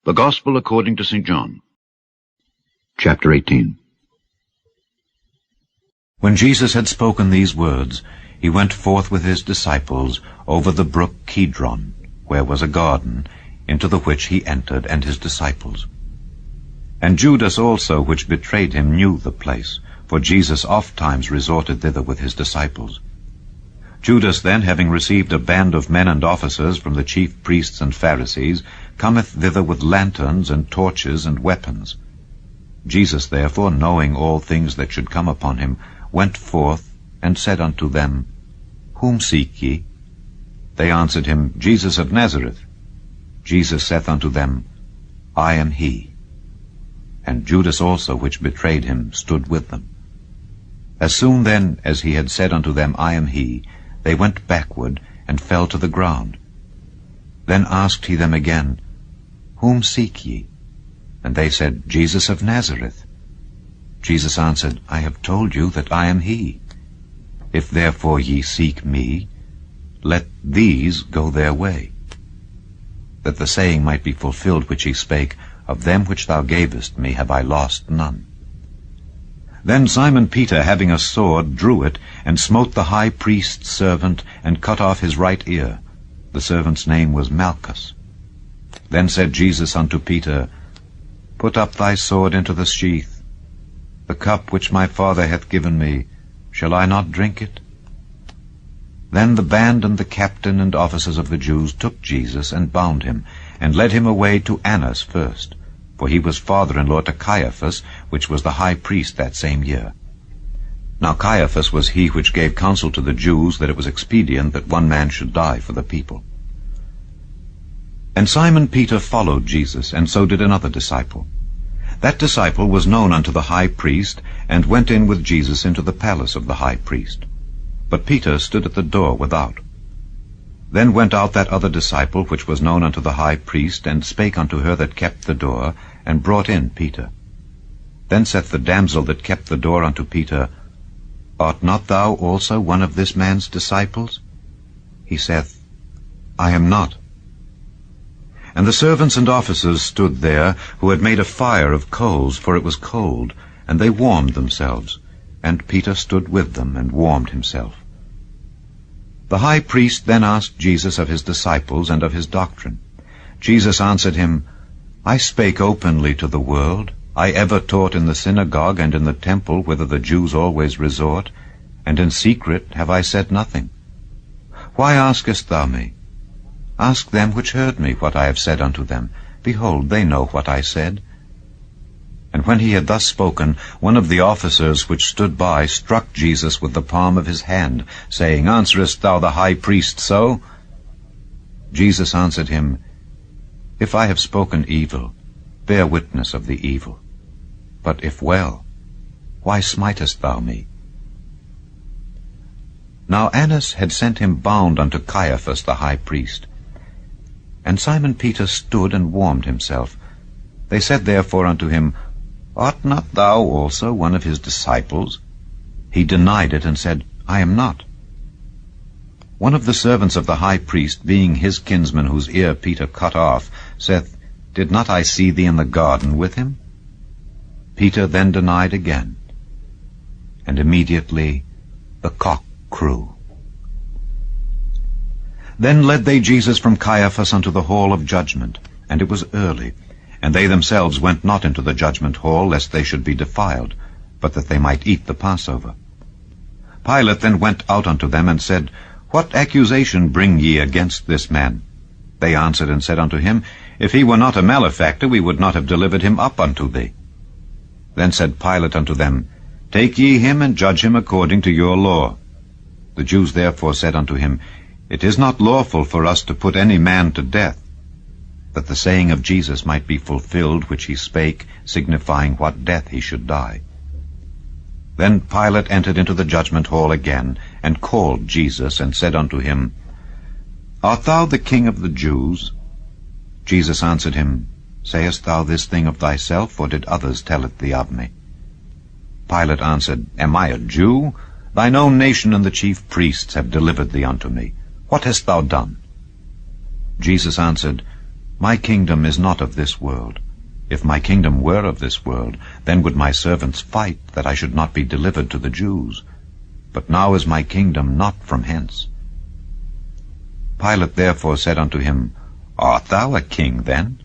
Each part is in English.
The Gospel according to St. John. Chapter 18. When Jesus had spoken these words, he went forth with his disciples over the brook Kidron, where was a garden, into the which he entered, and his disciples. And Judas also, which betrayed him, knew the place, for Jesus ofttimes resorted thither with his disciples. Judas then, having received a band of men and officers from the chief priests and Pharisees, cometh thither with lanterns and torches and weapons. Jesus therefore, knowing all things that should come upon him, went forth, and said unto them, Whom seek ye? They answered him, Jesus of Nazareth. Jesus saith unto them, I am he. And Judas also, which betrayed him, stood with them. As soon then as he had said unto them, I am he, they went backward, and fell to the ground. Then asked he them again, Whom seek ye? And they said, Jesus of Nazareth. Jesus answered, I have told you that I am he. If therefore ye seek me, let these go their way. That the saying might be fulfilled which he spake, Of them which thou gavest me have I lost none. Then Simon Peter, having a sword, drew it, and smote the high priest's servant, and cut off his right ear. The servant's name was Malchus. Then said Jesus unto Peter, Put up thy sword into the sheath. The cup which my Father hath given me, shall I not drink it? Then the band and the captain and officers of the Jews took Jesus, and bound him, and led him away to Annas first, for he was father-in-law to Caiaphas, which was the high priest that same year. Now Caiaphas was he which gave counsel to the Jews that it was expedient that one man should die for the people. And Simon Peter followed Jesus, and so did another disciple. That disciple was known unto the high priest, and went in with Jesus into the palace of the high priest. But Peter stood at the door without. Then went out that other disciple, which was known unto the high priest, and spake unto her that kept the door, and brought in Peter. Then saith the damsel that kept the door unto Peter, Art not thou also one of this man's disciples? He saith, I am not. And the servants and officers stood there, who had made a fire of coals, for it was cold, and they warmed themselves. And Peter stood with them, and warmed himself. The high priest then asked Jesus of his disciples and of his doctrine. Jesus answered him, I spake openly to the world. I ever taught in the synagogue and in the temple, whither the Jews always resort, and in secret have I said nothing. Why askest thou me? Ask them which heard me what I have said unto them. Behold, they know what I said. And when he had thus spoken, one of the officers which stood by struck Jesus with the palm of his hand, saying, Answerest thou the high priest so? Jesus answered him, If I have spoken evil, bear witness of the evil. But if well, why smitest thou me? Now Annas had sent him bound unto Caiaphas the high priest. And Simon Peter stood and warmed himself. They said therefore unto him, Art not thou also one of his disciples? He denied it, and said, I am not. One of the servants of the high priest, being his kinsman whose ear Peter cut off, saith, Did not I see thee in the garden with him? Peter then denied again. And immediately the cock crew. Then led they Jesus from Caiaphas unto the hall of judgment, and it was early. And they themselves went not into the judgment hall, lest they should be defiled, but that they might eat the Passover. Pilate then went out unto them, and said, What accusation bring ye against this man? They answered and said unto him, If he were not a malefactor, we would not have delivered him up unto thee. Then said Pilate unto them, Take ye him, and judge him according to your law. The Jews therefore said unto him, It is not lawful for us to put any man to death, that the saying of Jesus might be fulfilled, which he spake, signifying what death he should die. Then Pilate entered into the judgment hall again, and called Jesus, and said unto him, Art thou the King of the Jews? Jesus answered him, Sayest thou this thing of thyself, or did others tell it thee of me? Pilate answered, Am I a Jew? Thine own nation and the chief priests have delivered thee unto me. What hast thou done? Jesus answered, My kingdom is not of this world. If my kingdom were of this world, then would my servants fight that I should not be delivered to the Jews. But now is my kingdom not from hence. Pilate therefore said unto him, Art thou a king then?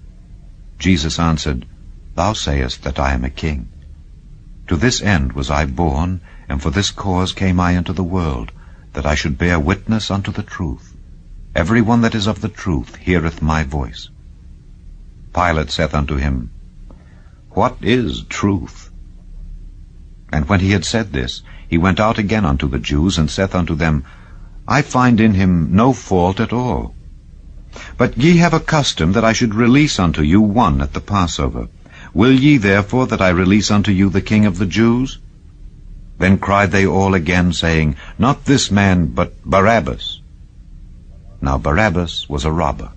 Jesus answered, Thou sayest that I am a king. To this end was I born, and for this cause came I into the world, that I should bear witness unto the truth. Every one that is of the truth heareth my voice. Pilate saith unto him, What is truth? And when he had said this, he went out again unto the Jews, and saith unto them, I find in him no fault at all. But ye have a custom that I should release unto you one at the Passover. Will ye therefore that I release unto you the King of the Jews? Then cried they all again, saying, Not this man, but Barabbas. Now Barabbas was a robber.